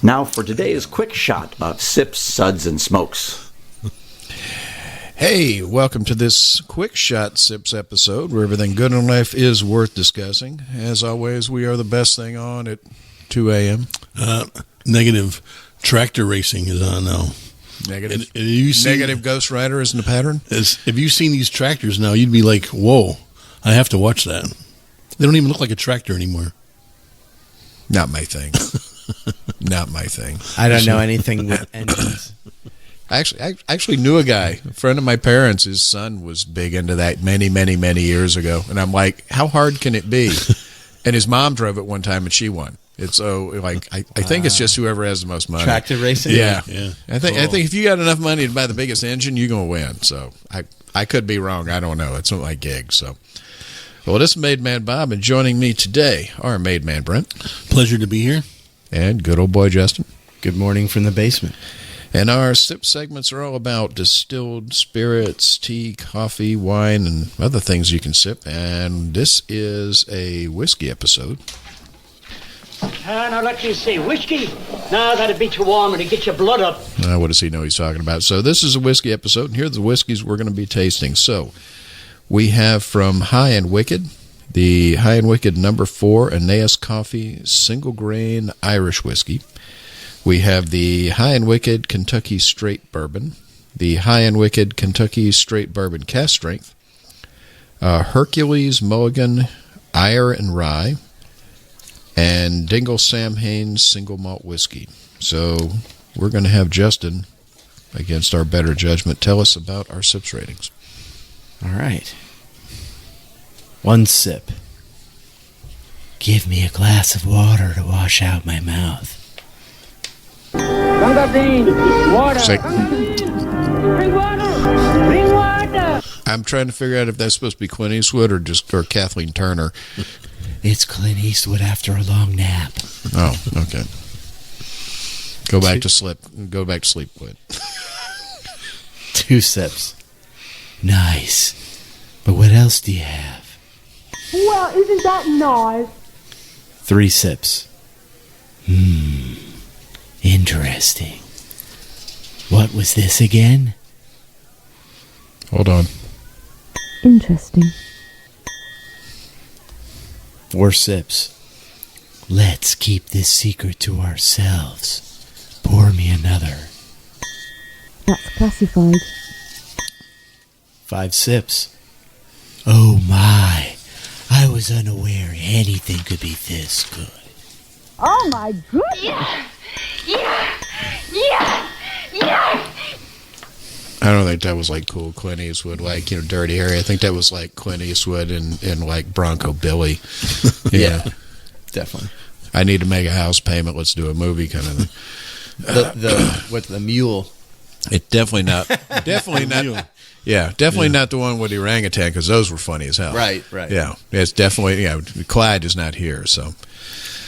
Now for today's quick shot of Sips, Suds, and Smokes. Hey, welcome to this Quick Shot Sips episode where everything good in life is worth discussing. As always, we are the best thing on at 2 a.m. Negative tractor racing is on now. Negative. Negative Ghost Rider isn't a pattern? If you've seen these tractors now, you'd be like, whoa, I have to watch that. They don't even look like a tractor anymore. Not my thing. Not my thing. I don't know anything with engines. I actually knew a guy, a friend of my parents. His son was big into that many, many, many years ago. And I'm like, how hard can it be? And his mom drove it one time and she won. It's I think it's just whoever has the most money. Tractor racing? Yeah. I think Cool. if you got enough money to buy the biggest engine, you're going to win. So I could be wrong. I don't know. It's not my gig. So, well, this is Made Man Bob, and joining me today, our Made Man Brent. Pleasure to be here. And good old boy Justin. Good morning from the basement. And our sip segments are all about distilled spirits, tea, coffee, wine, and other things you can sip. And this is a whiskey episode. Now let me see. Whiskey? No, that'd be too warm and it'd get your blood up. What does he know he's talking about? So this is a whiskey episode, and here are the whiskeys we're going to be tasting. So we have from High and Wicked, the High and Wicked No. 4 Aeneas Coffey Single Grain Irish Whiskey. We have the High and Wicked Kentucky Straight Bourbon, the High and Wicked Kentucky Straight Bourbon Cask Strength, Hercules Mulligan Ire and Rye, and Dingle Samhain Single Malt Whiskey. So we're going to have Justin, against our better judgment, tell us about our sips ratings. All right. One sip. Give me a glass of water to wash out my mouth. Water. Say- Bring water. Bring water. I'm trying to figure out if that's supposed to be Clint Eastwood or Kathleen Turner. It's Clint Eastwood after a long nap. Oh, okay. Go back to sleep. Go back to sleep, Clint. 2 sips. Nice. But what else do you have? Well, isn't that nice? 3 sips. Interesting. What was this again? Hold on. Interesting. 4 sips. Let's keep this secret to ourselves. Pour me another. That's classified. 5 sips. Oh my. I was unaware anything could be this good. Oh my goodness! I don't think that was like cool Clint Eastwood, like, Dirty Harry. I think that was like Clint Eastwood and like Bronco Billy. Yeah, definitely. I need to make a house payment. Let's do a movie kind of thing. The mule? It's definitely not. Yeah, definitely not the one with the orangutan, because those were funny as hell. Right. Yeah, it's definitely. Clyde is not here, so.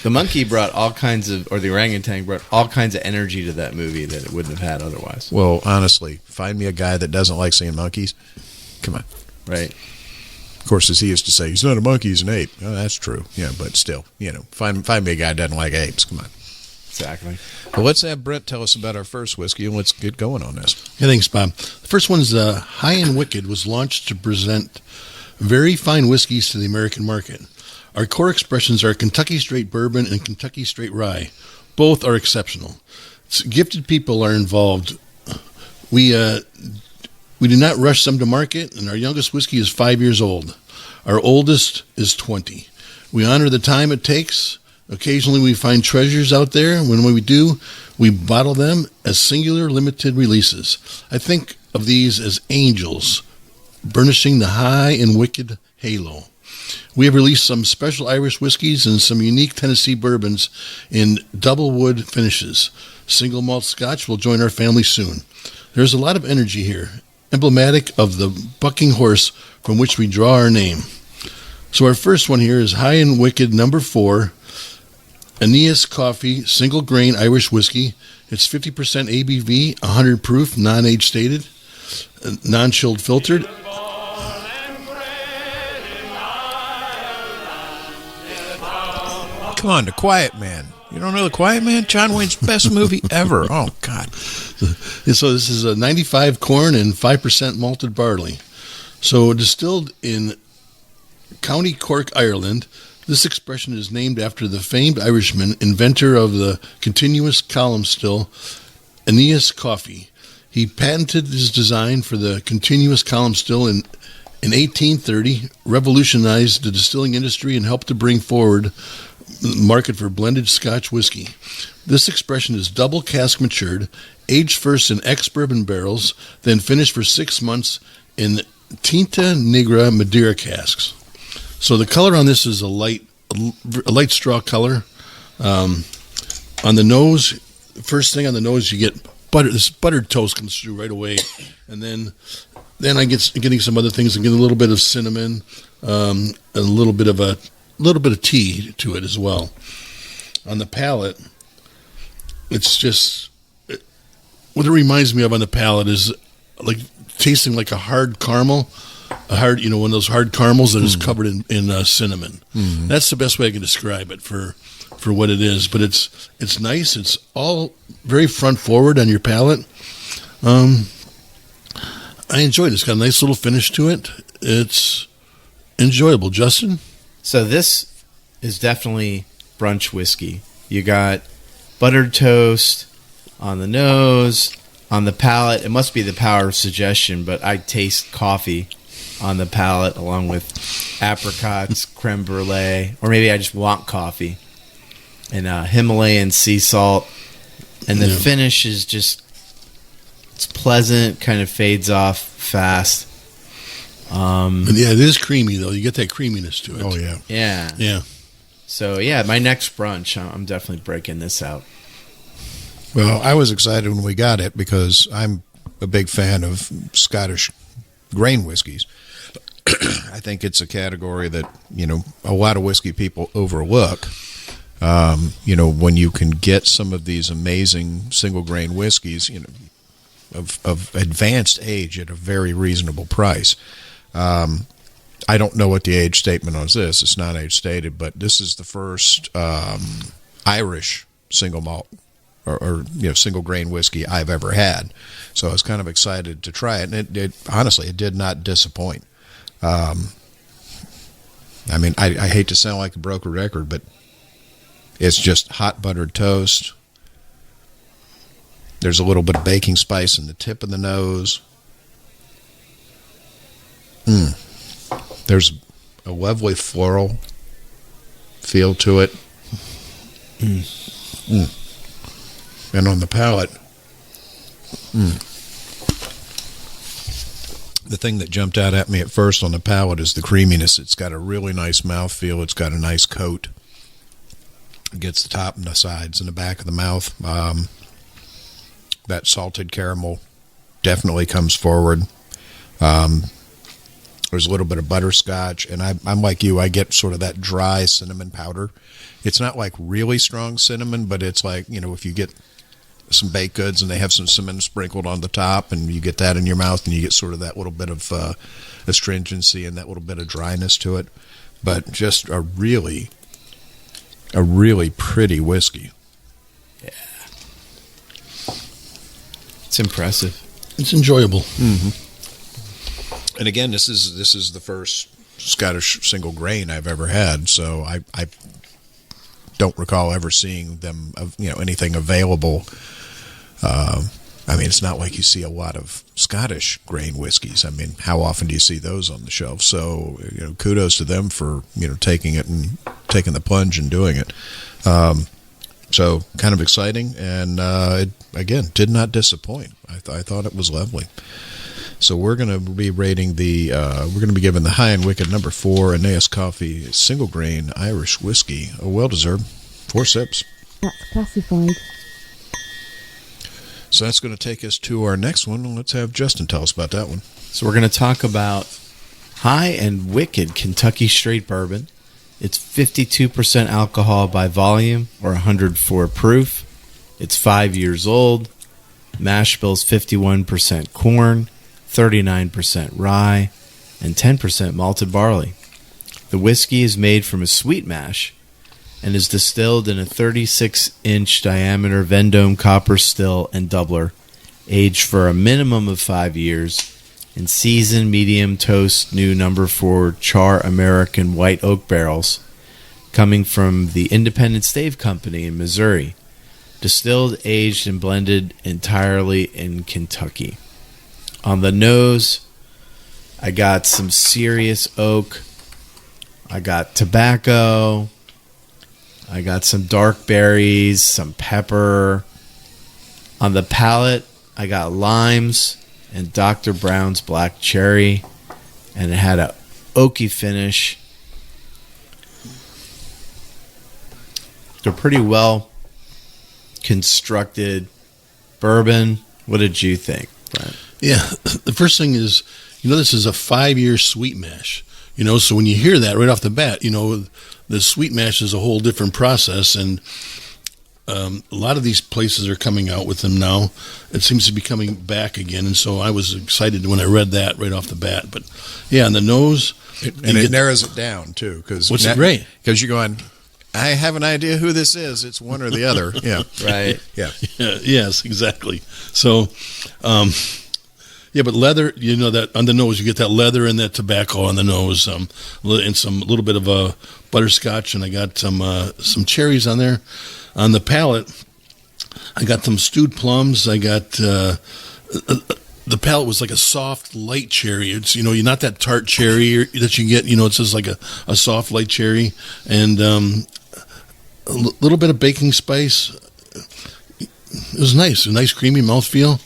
The monkey brought all kinds of, or the orangutan brought all kinds of energy to that movie that it wouldn't have had otherwise. Well, honestly, find me a guy that doesn't like seeing monkeys. Come on. Right. Of course, as he used to say, he's not a monkey, he's an ape. Oh, that's true. Yeah, but still, find me a guy that doesn't like apes. Come on. Exactly. Well, let's have Brent tell us about our first whiskey, and let's get going on this. Yeah, thanks, Bob. The first one is High and Wicked was launched to present very fine whiskeys to the American market. Our core expressions are Kentucky Straight Bourbon and Kentucky Straight Rye. Both are exceptional. Gifted people are involved. We do not rush some to market, and our youngest whiskey is 5 years old. Our oldest is 20. We honor the time it takes. Occasionally we find treasures out there. When we do, we bottle them as singular limited releases. I think of these as angels, burnishing the High and Wicked halo. We have released some special Irish whiskeys and some unique Tennessee bourbons in double wood finishes. Single malt Scotch will join our family soon. There's a lot of energy here, emblematic of the bucking horse from which we draw our name. So our first one here is High and Wicked No. 4, Aeneas Coffey Single Grain Irish Whiskey. It's 50% ABV, 100 proof, non-age stated, non-chilled filtered. Come on, the quiet man. You don't know The Quiet Man? John Wayne's best movie ever. Oh, God. So this is a 95 corn and 5% malted barley. So distilled in County Cork, Ireland, this expression is named after the famed Irishman, inventor of the continuous column still, Aeneas Coffey. He patented his design for the continuous column still in 1830, revolutionized the distilling industry, and helped to bring forward the market for blended Scotch whiskey. This expression is double cask matured, aged first in ex-bourbon barrels, then finished for 6 months in Tinta Negra Madeira casks. So the color on this is a light straw color. On the nose, first thing on the nose, you get butter. This buttered toast comes through right away, and then I getting some other things. I get a little bit of cinnamon, a little bit of tea to it as well. On the palate, it's just what it reminds me of on the palate is like tasting like a hard caramel, one of those hard caramels that is covered in cinnamon. Mm. That's the best way I can describe it for what it is. But it's nice. It's all very front forward on your palate. I enjoyed it. It's got a nice little finish to it. It's enjoyable. Justin? So this is definitely brunch whiskey. You got buttered toast on the nose, on the palate. It must be the power of suggestion, but I taste coffee on the palate along with apricots, creme brulee, or maybe I just want coffee, and Himalayan sea salt. And the finish is just, it's pleasant, kind of fades off fast. It is creamy, though. You get that creaminess to it. Oh, yeah. Yeah. Yeah. So, yeah, my next brunch, I'm definitely breaking this out. Well, I was excited when we got it because I'm a big fan of Scottish grain whiskeys. I think it's a category that, a lot of whiskey people overlook. When you can get some of these amazing single grain whiskeys, of advanced age at a very reasonable price. I don't know what the age statement on this. It's not age stated, but this is the first Irish single malt or single grain whiskey I've ever had. So I was kind of excited to try it, and it honestly, it did not disappoint. I hate to sound like a broken record, but it's just hot buttered toast. There's a little bit of baking spice in the tip of the nose. There's a lovely floral feel to it. And on the palate, the thing that jumped out at me at first on the palate is the creaminess. It's got a really nice mouthfeel. It's got a nice coat. It gets the top and the sides and the back of the mouth. That salted caramel definitely comes forward. There's a little bit of butterscotch, and I'm like you. I get sort of that dry cinnamon powder. It's not like really strong cinnamon, but it's like, if you get some baked goods and they have some cinnamon sprinkled on the top, and you get that in your mouth, and you get sort of that little bit of astringency and that little bit of dryness to it. But just a really pretty whiskey. Yeah. It's impressive. It's enjoyable. Mm-hmm. And again, this is the first Scottish single grain I've ever had, so I don't recall ever seeing them, anything available. It's not like you see a lot of Scottish grain whiskeys. How often do you see those on the shelf? So, kudos to them for, taking it and taking the plunge and doing it. So kind of exciting, and it, again, did not disappoint. I thought it was lovely. So we're going to be rating we're going to be giving the High and Wicked number 4 Aeneas Coffey single grain Irish whiskey a well-deserved 4 sips. That's classified. So that's going to take us to our next one. Let's have Justin tell us about that one. So we're going to talk about High and Wicked Kentucky Straight Bourbon. It's 52% alcohol by volume or 104 proof. It's 5 years old. Mash bill's 51% corn, 39% rye, and 10% malted barley. The whiskey is made from a sweet mash and is distilled in a 36-inch diameter Vendome copper still and doubler, aged for a minimum of 5 years, in seasoned medium toast new number 4 char American white oak barrels, coming from the Independent Stave Company in Missouri. Distilled, aged, and blended entirely in Kentucky. On the nose, I got some serious oak. I got tobacco. I got some dark berries, some pepper. On the palate, I got limes and Dr. Brown's black cherry. And it had a oaky finish. They're pretty well constructed bourbon. What did you think, Brent? Yeah, the first thing is, this is a 5-year sweet mash. So when you hear that right off the bat, the sweet mash is a whole different process, and a lot of these places are coming out with them now. It seems to be coming back again, and so I was excited when I read that right off the bat. But yeah, on the nose, it narrows it down too. What's it great? Because you're going, I have an idea who this is. It's one or the other. Yeah, right. Yeah. Yes, exactly. So, yeah, but leather, that on the nose, you get that leather and that tobacco on the nose, and some little bit of a butterscotch, and I got some cherries on there. On the palate, I got some stewed plums. I got the palate was like a soft, light cherry. It's you're not that tart cherry that you get. It's just like a soft, light cherry, and a little bit of baking spice. It was nice, a nice creamy mouthfeel.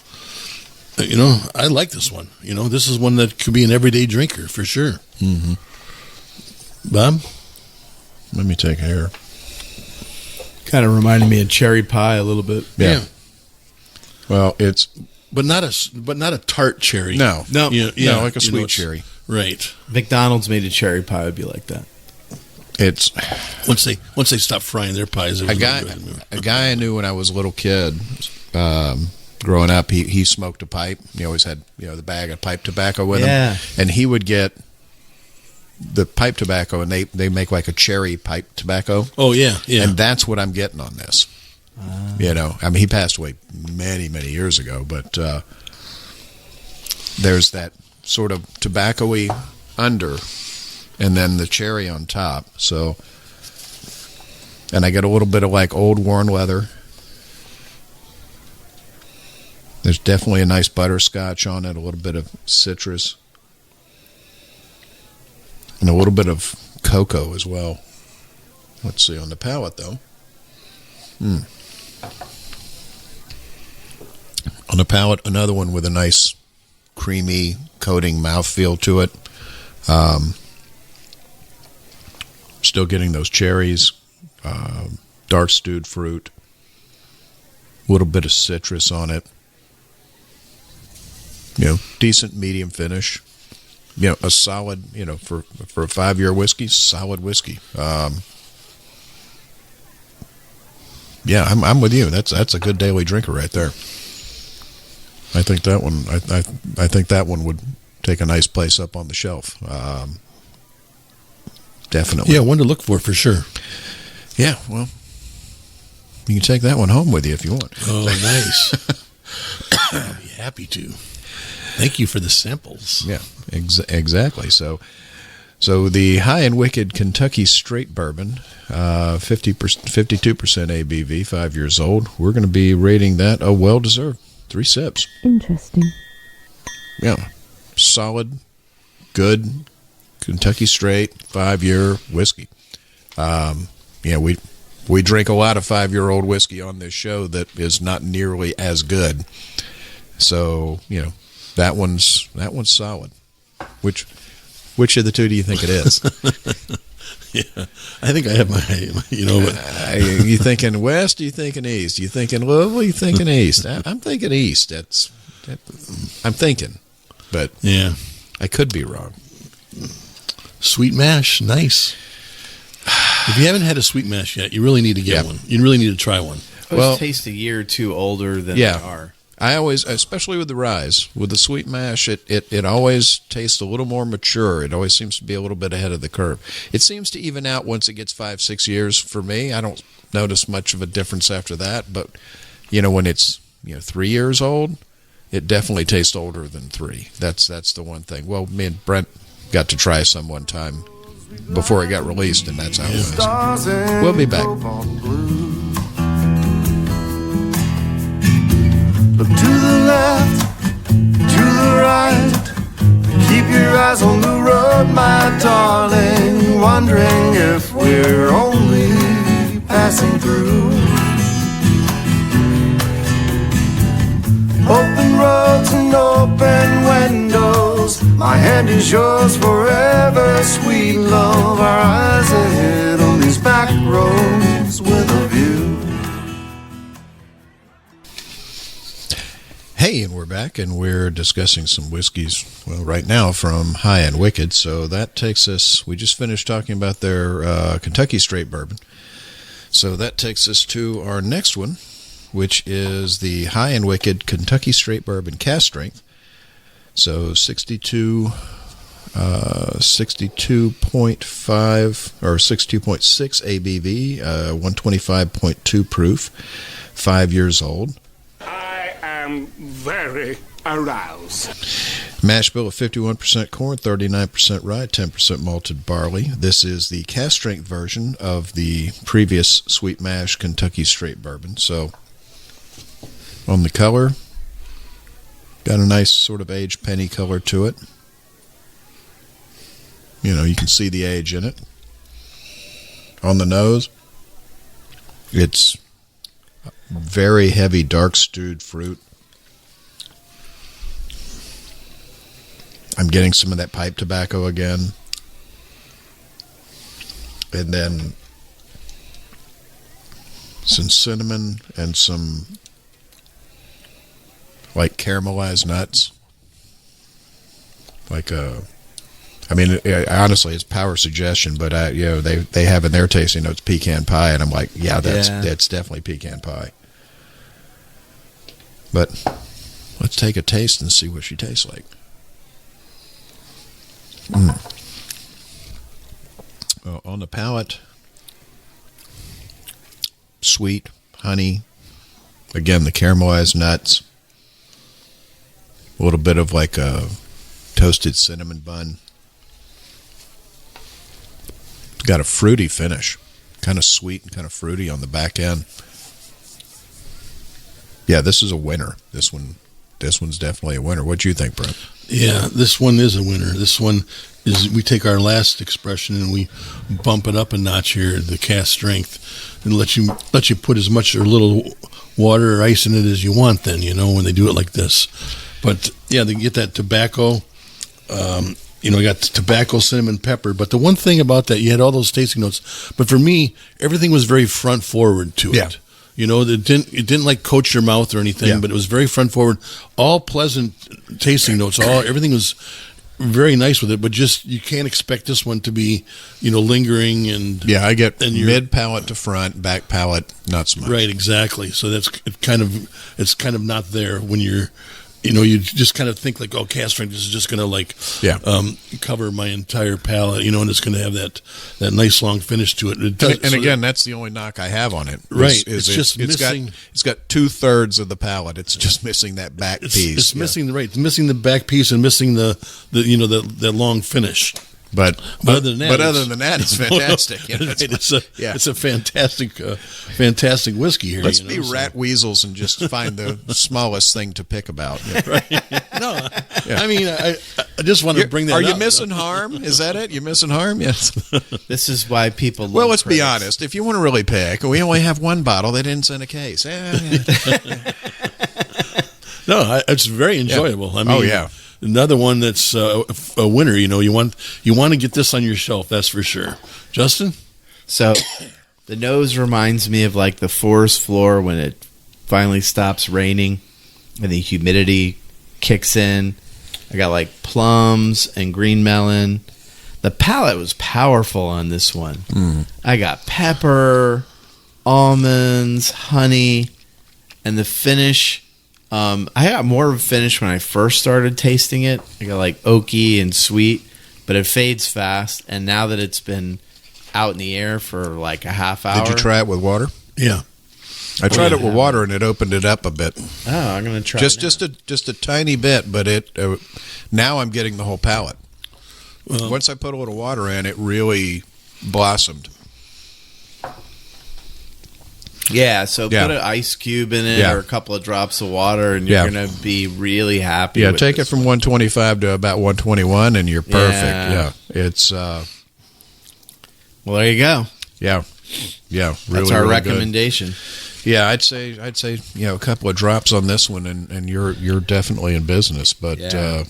I like this one. This is one that could be an everyday drinker for sure. Mm-hmm. Bob? Let me take a hair. Kind of reminded me of cherry pie a little bit. Yeah. Well, it's but not a tart cherry. no, like a sweet it's cherry. Right. McDonald's made a cherry pie would be like that. It's once they stop frying their pies. a guy I knew when I was a little kid. Growing up, he smoked a pipe. He always had the bag of pipe tobacco with him, and he would get the pipe tobacco, and they make like a cherry pipe tobacco. Oh yeah, yeah. And that's what I'm getting on this. He passed away many years ago, but there's that sort of tobacco-y under, and then the cherry on top. So, and I get a little bit of like old worn leather. There's definitely a nice butterscotch on it, a little bit of citrus, and a little bit of cocoa as well. Let's see on the palate, though. On the palate, another one with a nice creamy coating mouthfeel to it. Still getting those cherries, dark stewed fruit, a little bit of citrus on it. Decent medium finish. A solid, for a 5-year whiskey, solid whiskey. I'm with you. That's a good daily drinker right there. I think that one. I think that one would take a nice place up on the shelf. Definitely. Yeah, one to look for sure. Yeah, well, you can take that one home with you if you want. Oh, nice. I'll be happy to. Thank you for the samples. Yeah, exactly. So the High and Wicked Kentucky Straight Bourbon, 52% ABV, 5 years old. We're going to be rating that a well-deserved 3 sips. Interesting. Yeah, solid, good Kentucky Straight 5-year whiskey. We drink a lot of 5-year-old whiskey on this show that is not nearly as good. So that one's solid. Which of the two do you think it is? Yeah, I think I have my you thinking west? Or you thinking east? You thinking Louisville? You thinking east? I'm thinking east. I'm thinking, but yeah, I could be wrong. Sweet mash, nice. If you haven't had a sweet mash yet, you really need to get one. You really need to try one. Those taste a year or two older than they are. I always, especially with the ryes, with the sweet mash, it always tastes a little more mature. It always seems to be a little bit ahead of the curve. It seems to even out once it gets 5-6 years for me. I don't notice much of a difference after that, but when it's 3 years old, it definitely tastes older than 3. That's the one thing. Well, me and Brent got to try some one time before it got released, and that's how it was. We'll be back. Look to the left, to the right. Keep your eyes on the road, my darling. Wondering if we're only passing through. Open roads and open windows. My hand is yours forever, sweet love. Our eyes ahead on these back roads with a view. Hey, and we're back, and we're discussing some whiskeys, well, right now from High and Wicked. So that takes us, we just finished talking about their Kentucky Straight Bourbon. So that takes us to our next one, which is the High and Wicked Kentucky Straight Bourbon Cask Strength. So 62.5 or 62.6 ABV, 125.2 proof, 5 years old. Very aroused. Mash bill of 51% corn, 39% rye, 10% malted barley. This is the cask strength version of the previous sweet mash Kentucky Straight Bourbon. So on the color, got a nice sort of aged penny color to it. You can see the age in it. On the nose, it's very heavy dark stewed fruit. I'm getting some of that pipe tobacco again. And then some cinnamon and some like caramelized nuts. Honestly, it's power suggestion, but they have in their tasting notes pecan pie, and I'm like, that's definitely pecan pie. But let's take a taste and see what she tastes like. Well, on the palate, sweet, honey, again, the caramelized nuts, a little bit of like a toasted cinnamon bun. It's got a fruity finish, kind of sweet and kind of fruity on the back end. Yeah, this is a winner. This one's definitely a winner. What do you think, Brent? Yeah, this one is a winner. This one is, we take our last expression and we bump it up a notch here, the cask strength, and let you put as much or little water or ice in it as you want then, when they do it like this. But yeah, they get that tobacco, you got tobacco, cinnamon, pepper. But the one thing about that, you had all those tasting notes. But for me, everything was very front forward to it. It didn't like coat your mouth or anything, but it was very front forward. All pleasant tasting notes. Everything was very nice with it, but just you can't expect this one to be, lingering and I get mid palate to front, back palate not so much. Right, exactly. So it's kind of not there when you're. You just kind of think like, cask strength is just going to cover my entire palate, and it's going to have that nice long finish to it. Again, that's the only knock I have on it. Right, it's just missing. It's got 2/3 of the palate. It's just missing that back piece. It's missing the back piece and missing the long finish. But other than that, it's fantastic. It's a fantastic whiskey here. Let's be rat weasels and just find the smallest thing to pick about. Right. No, I mean, I just want to bring that up. Are you missing harm? Is that it? You're missing harm? Yes. This is why people love let's be honest. If you want to really pick, we only have one bottle. They didn't send a case. No, it's very enjoyable. I mean, another one that's a winner. You want to get this on your shelf. That's for sure. Justin? So the nose reminds me of like the forest floor when it finally stops raining and the humidity kicks in. I got like plums and green melon. The palate was powerful on this one. I got pepper, almonds, honey, and the finish I got more of a finish when I first started tasting it. I got like oaky and sweet, but it fades fast. And now that it's been out in the air for like a half hour. Did you try it with water? Yeah. I tried it with water and it opened it up a bit. Oh, I'm gonna try just a tiny bit, but it now I'm getting the whole palate. Well, Once I put a little water in, it really blossomed. Yeah, so put an ice cube in it or a couple of drops of water, and you're going to be really happy. Yeah, with take it from 125 to about 121, and you're perfect. Yeah, it's well, there you go. Yeah, really, that's our really recommendation. Good. Yeah, I'd say a couple of drops on this one, and you're definitely in business. But I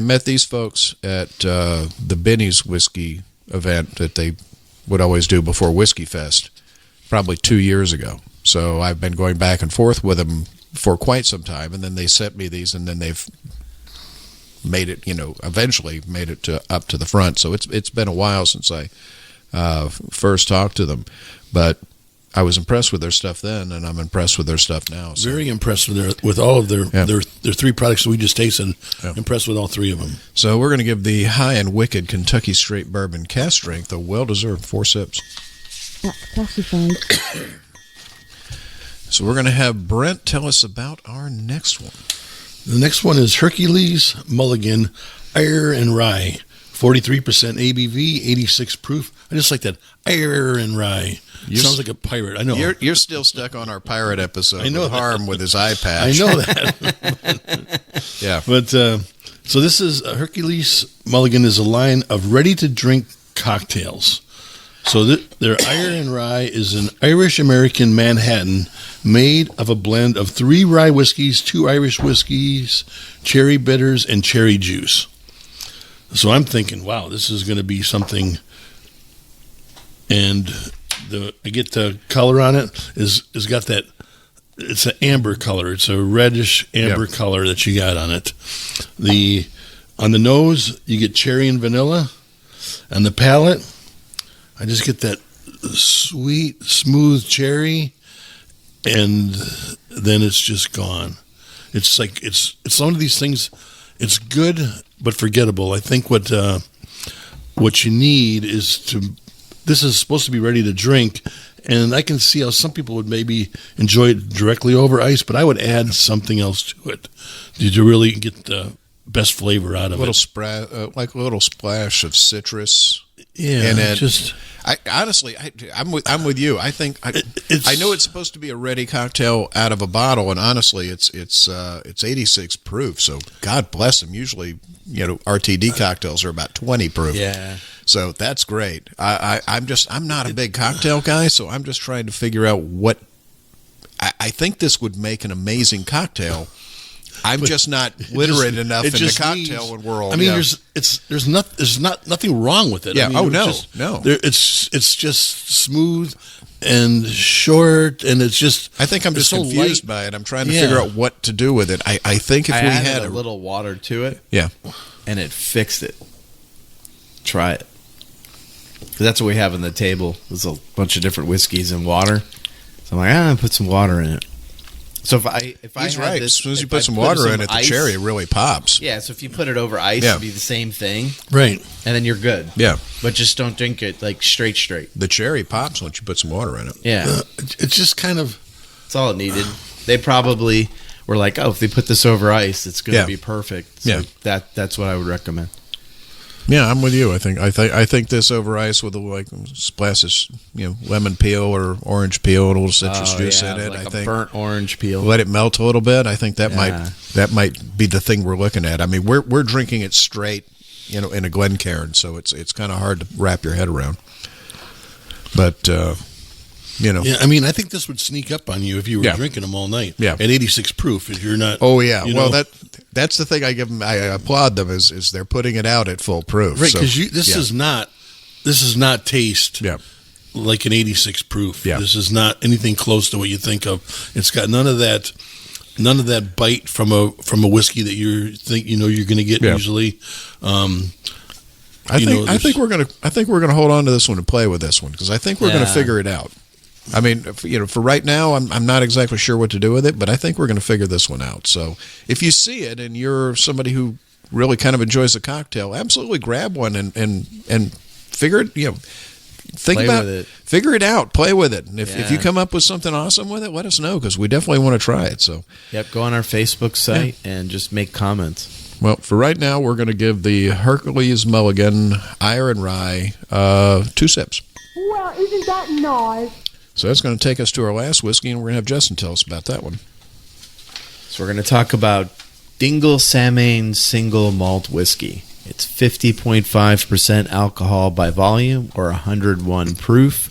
met these folks at the Benny's whiskey event that they would always do before Whiskey Fest, probably 2 years ago. So I've been going back and forth with them for quite some time, and then they sent me these, and then they've made it, eventually made it up to the front. So it's been a while since I first talked to them, but I was impressed with their stuff then, and I'm impressed with their stuff now. So. Very impressed with all of their three products that we just tasted. Yeah. Impressed with all three of them. So we're going to give the High and Wicked Kentucky Straight Bourbon Cask Strength a well-deserved 4 sips. That's classified. So we're going to have Brent tell us about our next one. The next one is Hercules Mulligan Air and Rye. 43% ABV, 86 proof. I just like that Air and Rye. Sounds like a pirate. I know. You're still stuck on our pirate episode. I know with Harm with his eye patch. I know that. Yeah. But so this is Hercules Mulligan is a line of ready-to-drink cocktails. So their Iron Rye is an Irish-American Manhattan made of a blend of 3 rye whiskeys, 2 Irish whiskeys, cherry bitters, and cherry juice. So I'm thinking, wow, this is going to be something. And I get the color on it is got that. It's an amber color. It's a reddish amber color that you got on it. On the nose, you get cherry and vanilla. On the palate, I just get that sweet, smooth cherry, and then it's just gone. It's like it's one of these things. It's good but forgettable. I think what you need is to. This is supposed to be ready to drink, and I can see how some people would maybe enjoy it directly over ice, but I would add something else to it to really get the best flavor out of it. Like a little splash of citrus. Yeah, in it. just. I'm with you. I think I know it's supposed to be a ready cocktail out of a bottle, and honestly, it's 86 proof. So God bless them. Usually, RTD cocktails are about 20 proof. Yeah. So that's great. I'm not a big cocktail guy, so I'm just trying to figure out what. I think this would make an amazing cocktail. I'm just not literate enough in the cocktail world. I mean, there's nothing wrong with it. Yeah. I mean, no. It's just smooth and short, and it's just. I think I'm just so confused by it. I'm trying to figure out what to do with it. I think if we had a little water to it, and it fixed it. Try it, because that's what we have on the table. There's a bunch of different whiskeys and water. So I'm like, I'm gonna put some water in it. So if I He's had right. This, as soon as you put some water in it, the cherry really pops. Yeah, so if you put it over ice, it'd be the same thing. Right. And then you're good. Yeah. But just don't drink it like straight. The cherry pops once you put some water in it. Yeah. It's just kind of. That's all it needed. They probably were like, oh, if they put this over ice, it's going to be perfect. So that's what I would recommend. Yeah, I'm with you. I think this over ice with a splash of lemon peel or orange peel and a little citrus juice in it. Like I think burnt orange peel. Let it melt a little bit. I think that might be the thing we're looking at. I mean, we're drinking it straight, in a Glencairn, so it's kind of hard to wrap your head around. But Yeah, I mean, I think this would sneak up on you if you were drinking them all night. Yeah. At 86 proof, if you're not. Oh yeah. Well, that's the thing I give them. I applaud them is they're putting it out at full proof. Right, because this is not taste. Yeah. Like an 86 proof. Yeah. This is not anything close to what you think of. It's got none of that bite from a whiskey that you think you're going to get usually. I think we're gonna hold on to this one and play with this one because I think we're gonna figure it out. I mean, for right now, I'm not exactly sure what to do with it, but I think we're going to figure this one out. So if you see it and you're somebody who really kind of enjoys a cocktail, absolutely grab one and figure it, figure it out, play with it. And if you come up with something awesome with it, let us know, because we definitely want to try it. So go on our Facebook site and just make comments. Well, for right now, we're going to give the Hercules Mulligan Iron Rye 2 sips. Well, isn't that nice? So that's going to take us to our last whiskey, and we're going to have Justin tell us about that one. So we're going to talk about Dingle Samhain Single Malt Whiskey. It's 50.5% alcohol by volume, or 101 proof.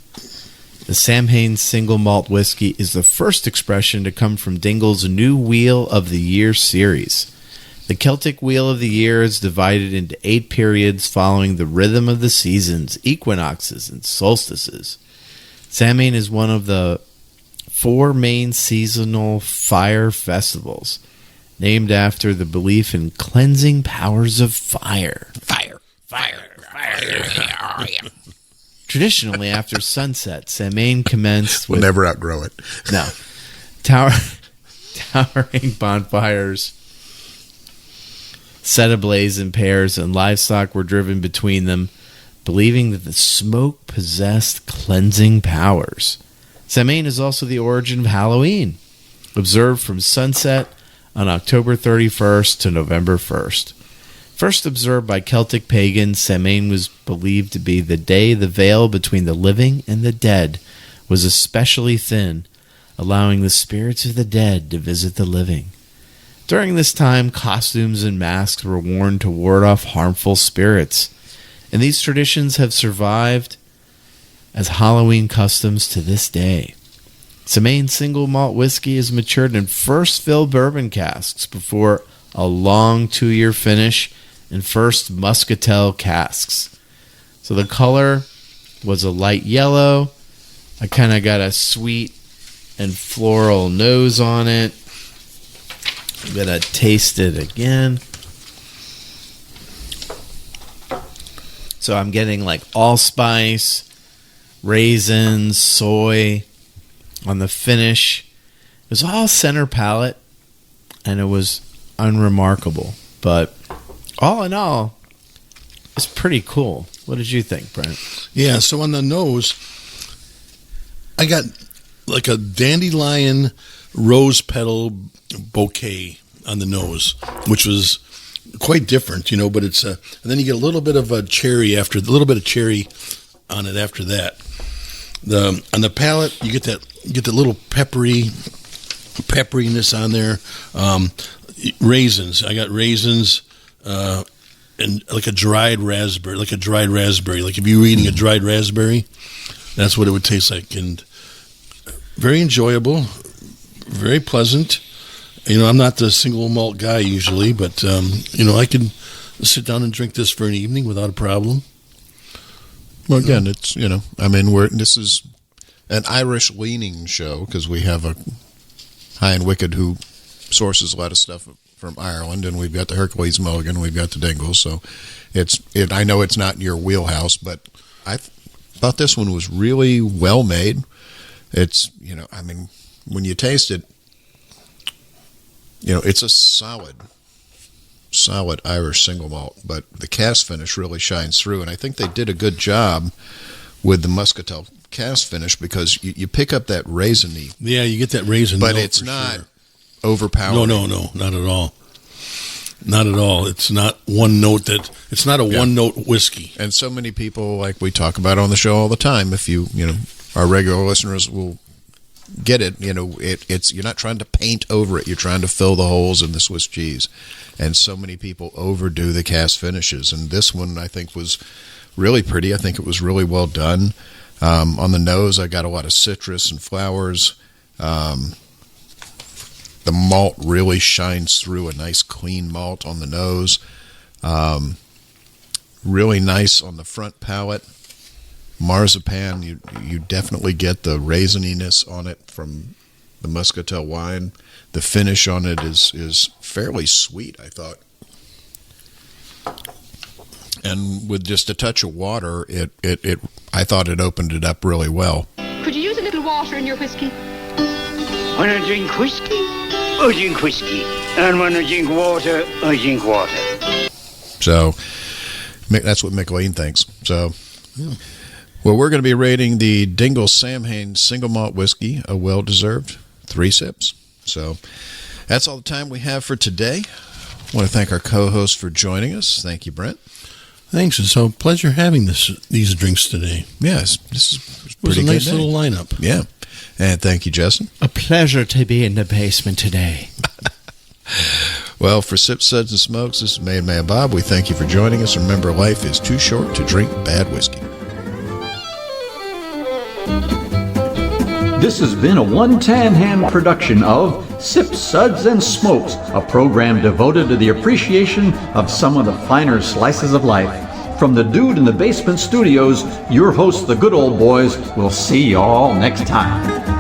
The Samhain Single Malt Whiskey is the first expression to come from Dingle's new Wheel of the Year series. The Celtic Wheel of the Year is divided into 8 periods following the rhythm of the seasons, equinoxes, and solstices. Samhain is one of the 4 main seasonal fire festivals, named after the belief in cleansing powers of fire. Fire. Traditionally, after sunset, Samhain commenced with... We'll never outgrow it. No. Towering bonfires set ablaze in pairs, and livestock were driven between them, believing that the smoke possessed cleansing powers. Samhain is also the origin of Halloween, observed from sunset on October 31st to November 1st. First observed by Celtic pagans, Samhain was believed to be the day the veil between the living and the dead was especially thin, allowing the spirits of the dead to visit the living. During this time, costumes and masks were worn to ward off harmful spirits, and these traditions have survived as Halloween customs to this day. Samhain single malt whiskey is matured in first fill bourbon casks before a long 2-year finish in first muscatel casks. So the color was a light yellow. I kind of got a sweet and floral nose on it. I'm going to taste it again. So I'm getting like allspice, raisins, soy on the finish. It was all center palate, and it was unremarkable. But all in all, it's pretty cool. What did you think, Brent? Yeah, so on the nose, I got like a dandelion rose petal bouquet on the nose, which was quite different, but it's and then you get a little bit of a cherry after, a little bit of cherry on it after that. On the palate, you get the little pepperiness on there. Raisins, I got raisins and like a dried raspberry. Like if you were eating a dried raspberry, that's what it would taste like. And very enjoyable, very pleasant. I'm not the single malt guy usually, but I can sit down and drink this for an evening without a problem. Well, again, it's this is an Irish leaning show, because we have a High and Wicked who sources a lot of stuff from Ireland, and we've got the Hercules Mulligan, we've got the Dingle. So I know it's not in your wheelhouse, but I thought this one was really well made. It's when you taste it, it's a solid Irish single malt, but the cask finish really shines through, and I think they did a good job with the muscatel cask finish, because you pick up that raisiny. Yeah, you get that raisin, but it's not overpowering. No, not at all. Not at all. It's not one note. It's not a one-note whiskey. And so many people, like we talk about on the show all the time, if our regular listeners will get it, it's you're not trying to paint over it, you're trying to fill the holes in the Swiss cheese. And so many people overdo the cask finishes, and this one I think was really pretty. I think it was really well done. On the nose, I got a lot of citrus and flowers. The malt really shines through, a nice clean malt on the nose. Really nice on the front palate. Marzipan, you definitely get the raisininess on it from the muscatel wine. The finish on it is fairly sweet, I thought. And with just a touch of water, I thought it opened it up really well. Could you use a little water? water in your whiskey? When I drink whiskey, I drink whiskey. And when I drink water, I drink water. So that's what McLean thinks. So, well, we're going to be rating the Dingle Samhain single malt whiskey, a well-deserved 3 sips. So that's all the time we have for today. I want to thank our co-host for joining us. Thank you, Brent. Thanks. It's a pleasure having these drinks today. Yes, this is It was pretty a nice good little lineup. Yeah. And thank you, Justin. A pleasure to be in the basement today. Well, for Sips, Suds, and Smokes, this is Made Man Bob. We thank you for joining us. Remember, life is too short to drink bad whiskey. This has been a One Tan Hand production of Sips, Suds, and Smokes, a program devoted to the appreciation of some of the finer slices of life. From the Dude in the Basement Studios, your hosts, the Good Old Boys, will see y'all next time.